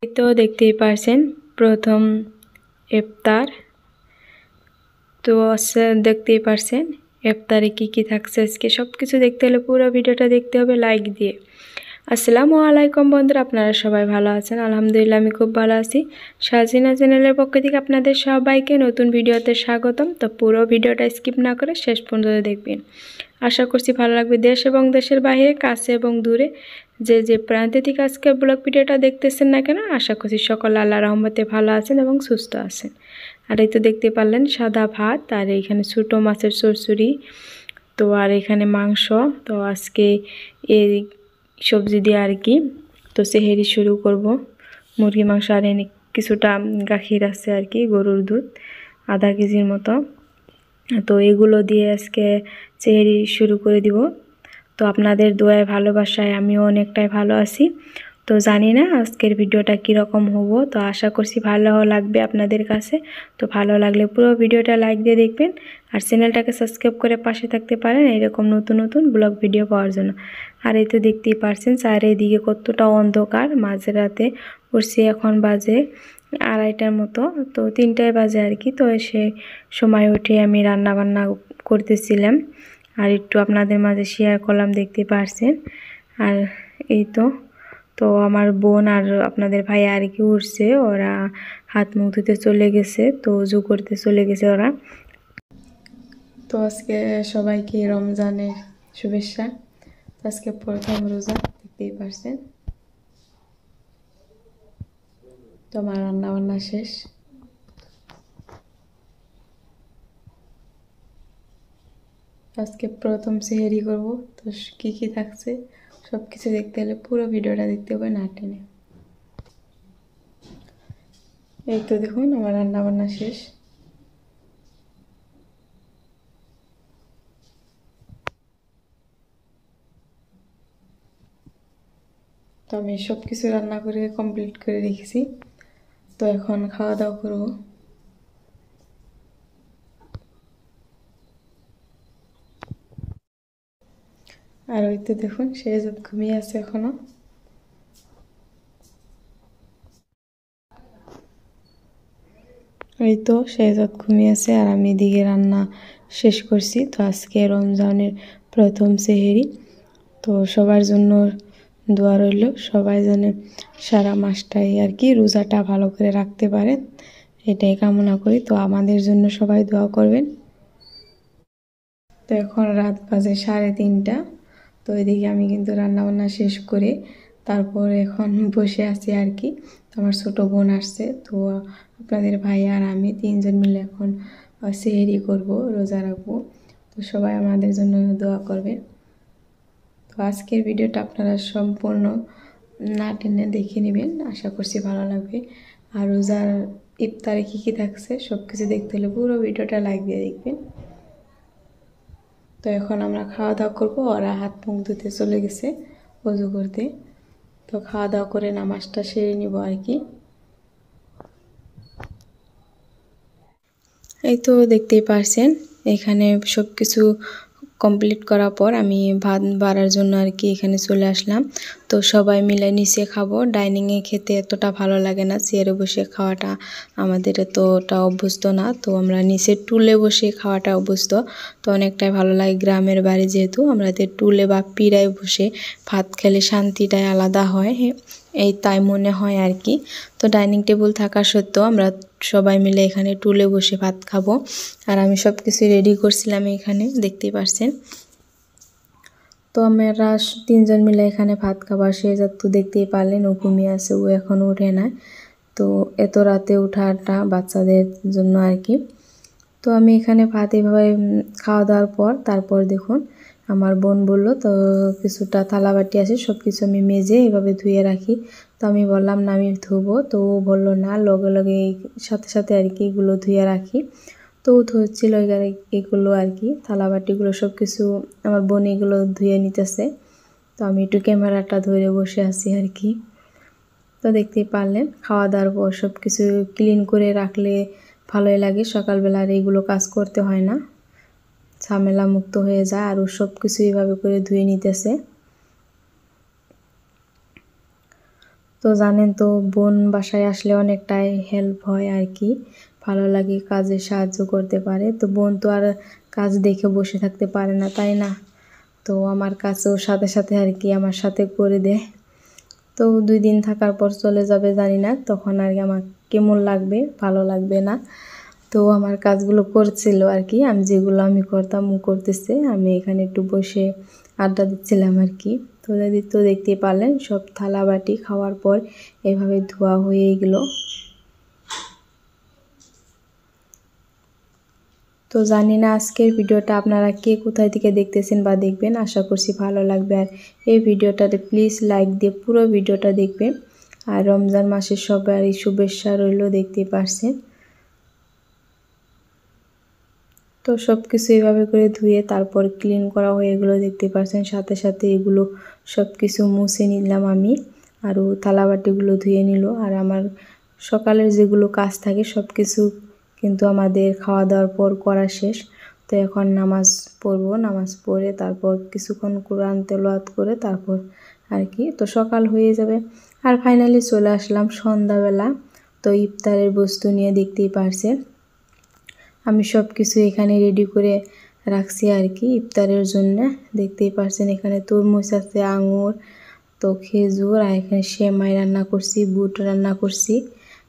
তো দেখতেই পারছেন প্রথম ইফতার। তো দেখতেই পারছেন ইফতারে কি থাকছে আজকে সবকিছু দেখতে হলে পুরো ভিডিওটা দেখতে হবে লাইক দিয়ে। আসসালামু আলাইকুম বন্ধুরা, আপনারা সবাই ভালো আছেন? আলহামদুলিল্লাহ আমি খুব ভালো আছি। সাজিনা চ্যানেলের পক্ষ থেকে আপনাদের সবাইকে নতুন ভিডিওতে স্বাগতম। তো পুরো ভিডিওটা স্কিপ না করে শেষ পর্যন্ত দেখবেন, আশা করছি ভালো লাগবে। দেশ এবং দেশের বাইরে, কাছে এবং দূরে যে প্রান্তে থেকে আজকে ব্লগ ভিডিওটা দেখতেছেন না কেন, আশা করছি সকল আল্লাহর রহমতে ভালো আছেন এবং সুস্থ আছেন। আর এই তো দেখতে পারলেন সাদা ভাত, আর এইখানে ছোটো মাছের চচ্চড়ি, তো আর এখানে মাংস। তো আজকে এই সবজি দিয়ে আর কি তো সেহেরি শুরু করব। মুরগি মাংস আর এনে কিছুটা গাখির আছে আর কি, গরুর দুধ আধা কেজির মতো। তো এগুলো দিয়ে আজকে সেহেরি শুরু করে দিব। তো আপনাদের দোয়ায় ভালোবাসায় আমিও অনেকটাই ভালো আছি। তো জানি না আজকের ভিডিওটা কীরকম হবো, তো আশা করছি ভালো লাগবে আপনাদের কাছে। তো ভালো লাগলে পুরো ভিডিওটা লাইক দিয়ে দেখবেন, আর চ্যানেলটাকে সাবস্ক্রাইব করে পাশে থাকতে পারেন এরকম নতুন নতুন ব্লগ ভিডিও পাওয়ার জন্য। আর এই তো দেখতেই পারছেন চারিদিকে কতটা অন্ধকার, মাঝরাতে উঠছি, এখন বাজে 2:30টার মতো, তো 3টায় বাজে আর কি। তো সে সময় উঠে আমি রান্না বান্না করতেছিলাম আর একটু আপনাদের মাঝে শেয়ার করলাম, দেখতে পারছেন। আর এই তো আমার বোন আর আপনাদের ভাই আর কি উঠছে, ওরা হাত মুখ ধুতে চলে গেছে, তো উজু করতে চলে গেছে ওরা। তো আজকে সবাইকে রমজানের শুভেচ্ছা। আজকে প্রথম রোজা, দেখতেই পারছেন। তো আমার রান্না বান্না শেষ। আজকে প্রথম সেহেরি করব, তো কি থাকছে সব কিছু দেখতে হলে পুরো ভিডিওটা দেখতে হবে না টেনে। এই তো দেখুন আমার রান্না বান্না শেষ। তো আমি সব কিছু রান্না করে কমপ্লিট করে রেখেছি, তো এখন খাওয়া দাওয়া করবো। আর ওই তো দেখুন শেহজাদ ঘুমিয়ে আছে এখনো। এই তো শেহজাদ ঘুমিয়ে আছে আর আমি এদিকে রান্না শেষ করছি। তো আজকে রমজানের প্রথম সেহেরি, তো সবার জন্য দোয়া রইল, সবাই যেন সারা মাসটাই আর কি রোজাটা ভালো করে রাখতে পারে, এটাই কামনা করি। তো আমাদের জন্য সবাই দোয়া করবেন। তো এখন রাত বাজে 3:30। তো এদিকে আমি কিন্তু রান্নাবান্না শেষ করে তারপর এখন বসে আছি আর কি। তো আমার ছোটো বোন আসছে, তো আপনাদের ভাই আর আমি 3জন মিলে এখন সেহেরি করব, রোজা রাখবো। তো সবাই আমাদের জন্য দোয়া করবে। তো আজকের ভিডিওটা আপনারা সম্পূর্ণ না টেনে দেখে নেবেন, আশা করছি ভালো লাগবে। আর রোজার ইফতারে কী থাকছে সব কিছু দেখতে হলে পুরো ভিডিওটা লাইক দিয়ে দেখবেন। তো এখন আমরা খাওয়া দাওয়া করবো, ওরা হাত মুখ ধুতে চলে গেছে ওযু করতে। তো খাওয়া দাওয়া করে নামাজটা সেরে নিব আর কি। এই তো দেখতেই পারছেন এখানে সব কিছু কমপ্লিট করার পর আমি ভাত বাড়ার জন্য আর কি এখানে চলে আসলাম। তো সবাই মিলে নিচে খাবো, ডাইনিংয়ে খেতে এতটা ভালো লাগে না, চেয়ারে বসে খাওয়াটা আমাদের এতটা অভ্যস্ত না। তো আমরা নিচে টুলে বসে খাওয়াটা অভ্যস্ত, তো অনেকটাই ভালো লাগে। গ্রামের বাড়ি যেহেতু, আমাদের টুলে বা পিড়ায় বসে ভাত খেলে শান্তিটাই আলাদা হয়, এই তাই মনে হয় আর কি। তো ডাইনিং টেবিল থাকা সত্ত্বেও আমরা সবাই মিলে এখানে টুলে বসে ভাত খাবো। আর আমি সব কিছু রেডি করছিলাম এখানে, দেখতেই পারছেন। তো আমরা 3জন মিলে এখানে ভাত খাবার শেহজাদ তো দেখতেই পারলেন, ও ঘুমিয়ে আছে, ও এখনও ওঠে না। তো এত রাতে ওঠাটা বাচ্চাদের জন্য আর কি। তো আমি এখানে ভাত এভাবে খাওয়া দাওয়ার পর তারপর দেখুন আমার বোন বলল তো কিছুটা থালাবাটি আছে সব কিছু আমি মেজে এভাবে ধুয়ে রাখি। তো আমি বললাম না আমি ধুবো, তো ও বললো না লগে লগে সাথে সাথে আর কি এগুলো ধুয়ে রাখি। তো ধুচ্ছিল এগুলো আর কি, থালাবাটিগুলো সব কিছু আমার বোন এগুলো ধুয়ে নিতেছে। তো আমি একটু ক্যামেরাটা ধরে বসে আছি আর কি। তো দেখতেই পারলেন খাওয়া দাওয়ার পর সব কিছু ক্লিন করে রাখলে ভালোই লাগে, সকালবেলা আর এইগুলো কাজ করতে হয় না, ঝামেলা মুক্ত হয়ে যায়। আর ও সব কিছু এইভাবে করে ধুয়ে নিতেছে। তো জানেন তো বোন বাসায় আসলে অনেকটাই হেল্প হয় আর কি, ভালো লাগে, কাজে সাহায্য করতে পারে। তো বোন তো আর কাজ দেখে বসে থাকতে পারে না, তাই না? তো আমার কাছেও সাথে সাথে আর কি আমার সাথে করে দেয়। তো 2 দিন থাকার পর চলে যাবে, জানি না তখন আর কি আমার কেমন লাগবে, ভালো লাগবে না। তো আমার কাজগুলো করছিল আর কি, আমি যেগুলো আমি করতাম ও করতেছে, আমি এখানে একটু বসে আড্ডা দিচ্ছিলাম আর কি। তো দেখতেই পারলেন সব থালা বাটি খাওয়ার পর এভাবে ধোয়া হয়ে গেল। তো জানি না আজকের ভিডিওটা আপনারা কে কোথায় থেকে দেখতেছেন বা দেখবেন, আশা করছি ভালো লাগবে। আর এই ভিডিওটাতে প্লিজ লাইক দিয়ে পুরো ভিডিওটা দেখবেন। আর রমজান মাসের সবারই শুভেচ্ছা রইল, দেখতেই পারছেন। তো সব কিছু এইভাবে করে ধুয়ে তারপর ক্লিন করা হয়ে গেলো, দেখতে পাচ্ছেন। সাথে সাথে এগুলো সব কিছু মুছে নিলাম আমি, আরও থালাবাটিগুলো ধুয়ে নিল। আর আমার সকালের যেগুলো কাজ থাকে সব কিছু কিন্তু আমাদের খাওয়া দাওয়ার পর করা শেষ। তো এখন নামাজ পড়ব, নামাজ পড়ে তারপর কিছুক্ষণ কোরআন তেলাওয়াত করে তারপর আর কি তো সকাল হয়ে যাবে। আর ফাইনালি চলে আসলাম সন্ধ্যাবেলা। তো ইফতারের বস্তু নিয়ে দেখতেই পারছেন আমি সব কিছু এখানে রেডি করে রাখছি আর কি ইফতারের জন্য। দেখতেই পারছেন এখানে তরমুজ আছে, আঙুর, তো খেজুর, আর এখানে সেমাই রান্না করছি, বুট রান্না করছি,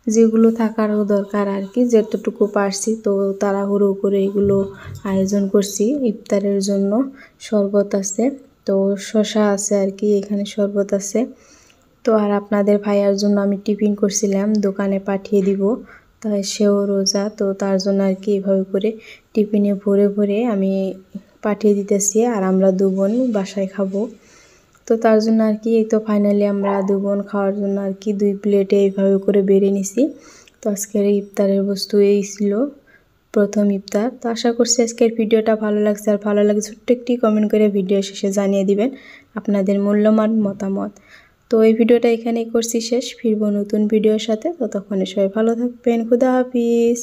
যেগুলো থাকারও দরকার আর কি, যতটুকু পারছি। তো তাড়াহুড়ো করে এগুলো আয়োজন করছি ইফতারের জন্য। শরবত আছে, তো শসা আছে আর কি, এখানে শরবত আছে। তো আর আপনাদের ভাইয়ার জন্য আমি টিফিন করছিলাম, দোকানে পাঠিয়ে দিব, তাই সেও রোজা, তো তার জন্য আর কি এভাবে করে টিফিনে ভরে ভরে আমি পাঠিয়ে দিতেছি। আর আমরা 2 বোন বাসায় খাবো, তো তার জন্য আর কি এই তো ফাইনালি আমরা 2 বোন খাওয়ার জন্য আর কি 2 প্লেটে এইভাবে করে বেড়ে নিছি। তো আজকের ইফতারের বস্তু এই ছিল, প্রথম ইফতার। তো আশা করছি আজকের ভিডিওটা ভালো লাগছে। আর ভালো লাগে ছোট্ট একটি কমেন্ট করে ভিডিও শেষে জানিয়ে দিবেন আপনাদের মূল্যবান মতামত। তো এই ভিডিওটা এখানেই করছি শেষ, ফিরবো নতুন ভিডিওর সাথে। ততক্ষণে সবাই ভালো থাকবেন, খুদা হাফিজ।